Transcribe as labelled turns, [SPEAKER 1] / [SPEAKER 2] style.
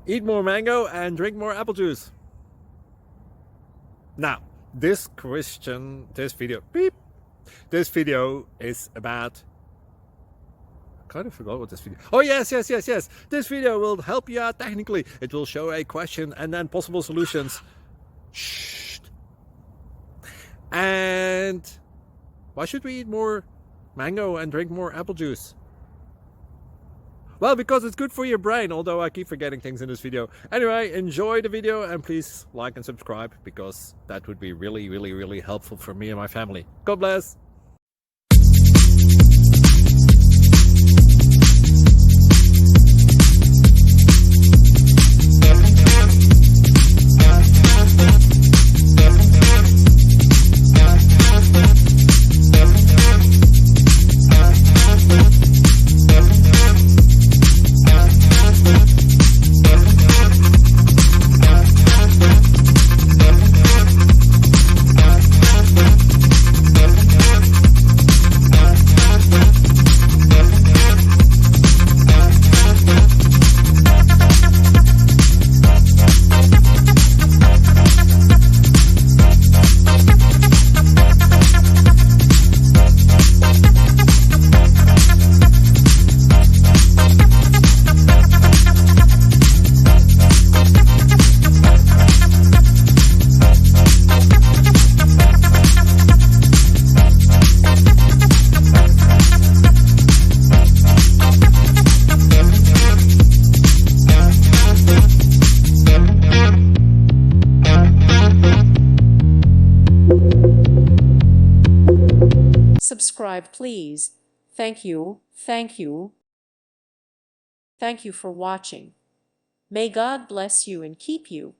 [SPEAKER 1] Eat more mango and drink more apple juice. Now, this video is about, I kind of forgot what this video. Oh, yes. This video will help you out technically. It will show a question and then possible solutions. Shh. And why should we eat more mango and drink more apple juice? Well, because it's good for your brain, although I keep forgetting things in this video. Anyway, enjoy the video and please like and subscribe, because that would be really helpful for me and my family. God bless!
[SPEAKER 2] Subscribe, please. Thank you. Thank you. Thank you for watching. May God bless you and keep you.